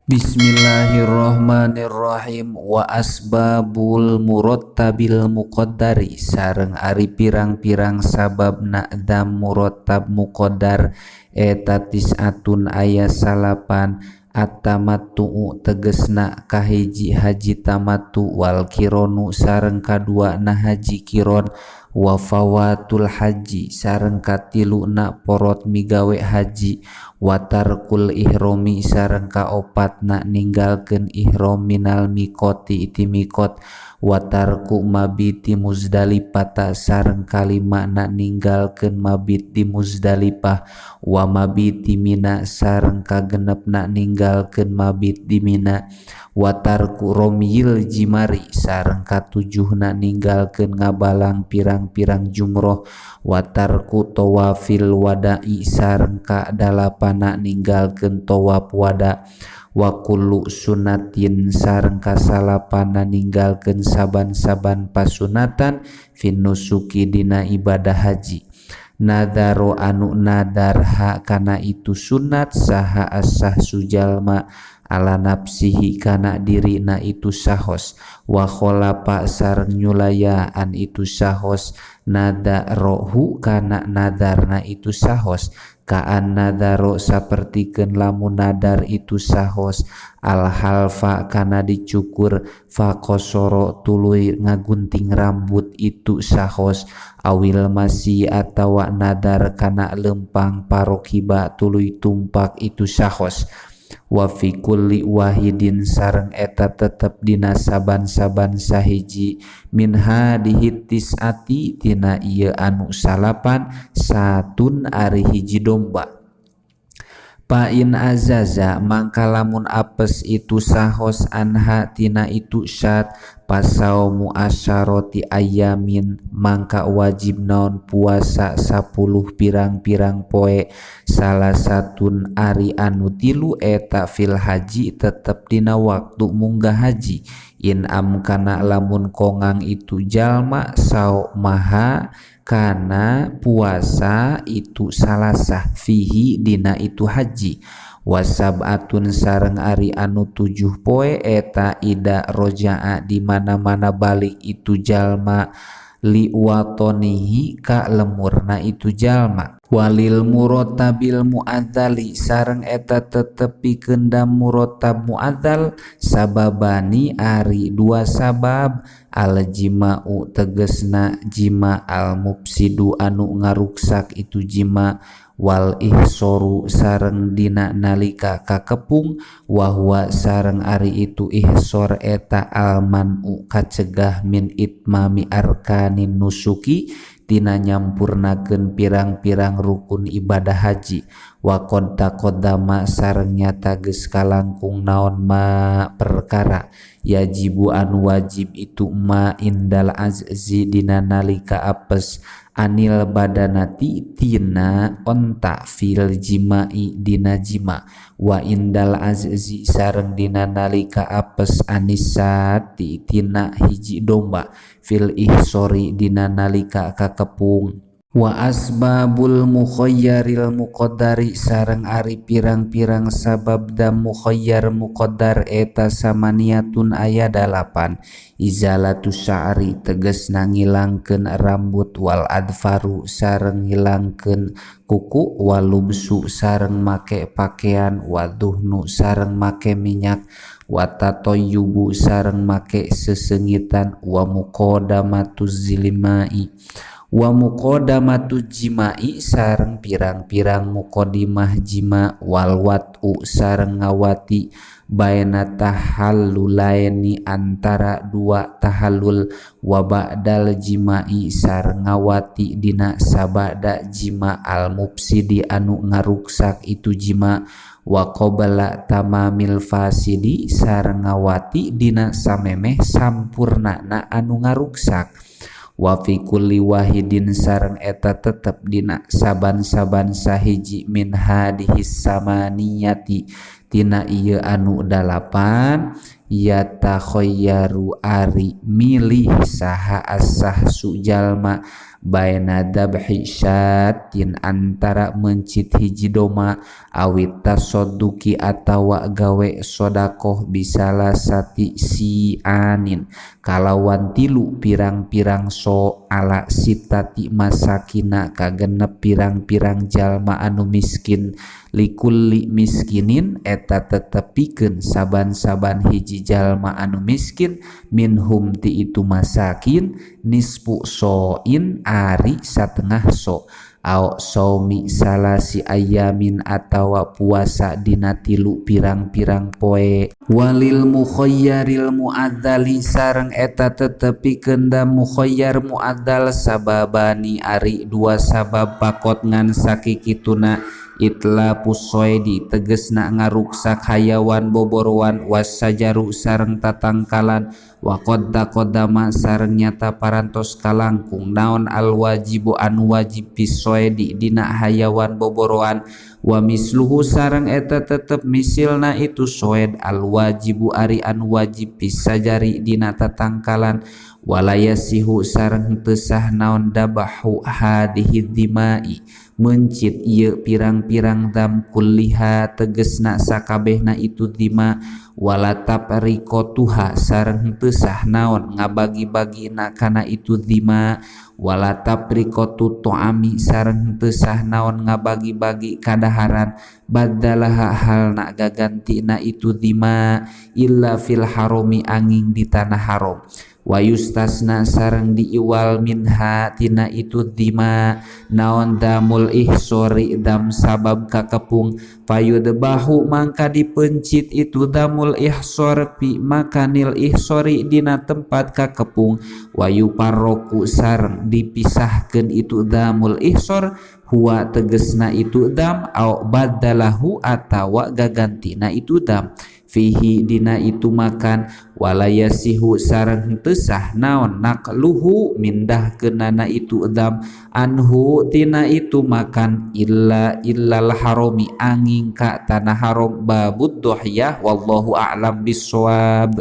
Bismillahirrahmanirrahim. Wa asbabul murattabil muqaddari sareng ari pirang-pirang sabab na'dam murattab muqaddar eta tis'atun aya salapan at-tamattu tegesna kahiji haji tamattu wal kironu sareng kadua na haji kiron wa fawatul haji sareng katilu na porot migawe haji watarkul ihromi sareng kaopat na ninggalkeun ihrom minal mikoti iti mikot watarku mabiti Muzdalifah sareng kalima na ninggalkeun mabit di Muzdalifah wa mabiti Mina sareng kagenep na ninggalkeun mabit di Mina watarku romyil jimari sareng katujuh na ninggalkeun ngabalang pirang-pirang jumroh watarku tawafil wada'i sareng kadalapana ninggalkeun tawaf wada wa kullu sunatin sareng kasalapana ninggalkeun saban-saban pasunatan fin nusuki dina ibadah haji nadaro anu nadar ha kana itu sunat saha asah sujalma ala nafsihi kana dirina itu sahos wa kholafa sareng nyulayaan itu sahos nada rohu kana nadarna itu sahos kaan nadaro sapertikeun lamun nadar itu sahos al halfa kana dicukur fakosoro tuluy ngagunting rambut itu sahos awil masih atawa nadar kana lempang parokiba tuluy tumpak itu sahos wa fi kulli wahidin sareng eta tetep dina saban-saban sahiji min hadihi tis'ati tina ieu anu salapan satun ari hiji domba Pain azaza mangka lamun apes itu sahos anha tina itu syat pasaumu asyaroti ayamin mangka wajib naon puasa 10 pirang-pirang poe salah satun ari anu tilu eta fil haji tetep dina waktu munggah haji in amkana lamun kongang itu jalma sau maha kana puasa itu salasah fihi dina itu haji wasab'atun sareng ari anu 7 poe eta ida roja'a di mana-mana balik itu jalma li watonihi ka lemurna itu jalma walil murotabil muadzali sareng eta tetepikeun dam murotab muadzal sababani ari dua sabab al jima'u tegesna jima al mufsidu anu ngaruksak itu jima wal ihsoru sareng dina nalika kakepung wahwa sareng ari itu ihsor eta almanu kacegah min itmami arkanin nusuki tina nyampurnakeun pirang-pirang rukun ibadah haji wa qad taqaddama sareng nyata geus kalangkung naon ma perkara yajibu anu wajib itu ma indal azzi dina nalika apes anil badanati tina onta fil jimai dina jima wa indal azzi sareng dina nalika apes anisati tina hiji domba fil ihsori dina nalika kakepung wa asbabul mukhayyaril muqaddari sareng ari pirang-pirang sabab dam mukhayyar muqaddar eta samaniatun aya 8 izalatu sya'ri tegesna ngilangkeun rambut wal adfaru sareng ngilangkeun kuku walubsu sareng make pakaian waduhnu sareng make minyak watatoyubu sareng make sesengitan wa muqaddamatuz zilimai wa muqaddamatu jimai sareng pirang-pirang muqaddimah jima wal wat'u sareng ngawati baina tahallulaini antara dua tahallul wa ba'dal jimai sareng ngawati dina sabada jima al mufsidi anu ngaruksak itu jima wa qabla tamamil fasidi sareng ngawati dina samemeh sampurnana anu ngaruksak wa fi kulli wahidin sareng eta tetep dina saban-saban sahiji min hadhis samaniyati tina ieu anu 8 yatakhayyaru ari milih saha asah sujalma baina dabhi syatin antara mencit hiji doma awit tasadduqi atawa gawe sodakoh bisalah sati si anin kalawan tilu pirang-pirang so ala sitati masakina kagenep pirang-pirang jalma anu miskin likulli miskinin eta tetepikeun saban-saban hiji jalma anu miskin minhum ti itu masakin nisfu soin ari satengah so au saumi salasi ayamin atawa puasa dina tilu pirang-pirang poe walil mukhayyaril muadzali sareng eta tetepikeun da mukhayyar muadzal sababani ari dua sabab pakot ngan sakikituna itla pusoidi tegesna ngaruksak hayawan boborowan wasajaru sareng tatangkalan wa qadda sareng nyata parantos kalangkung naon al wajibu anu wajib pisoidi dina hayawan boborowan wa misluhu sareng eta tetep misilna itu soed al wajibu ari anu wajib pisajari dina tatangkalan walayasihu sareng teu sah naon dabahu hadihi dimai mencit ieu pirang-pirang dam kulliha tegesna sakabehna itu dima walatap rikotuha sareng teu sah naon ngabagi-bagina kana itu dima walatap rikotu to'ami sareng teu sah naon ngabagi-bagi kadaharan badalaha halna gagantina itu dima illa fil harami angin di tanah haram wa yustasna sareng diiwal minha tina itu dima naon damul ihsori dam sabab kakepung payudbahu mangka dipencit itu damul ihsor pi makanil ihsori dina tempat kakepung wa yuparroku sareng dipisahkeun itu damul ihsor huwa tegesna itu dam au badalahu atawa gagantina itu dam fihi dina itu makan walayasihu sareng teu sah naon naqluhu mindahkeunana itu dam anhu tina itu makan illal harami angin ka tanah haram babud dohiyah wallahu a'lam bissawab.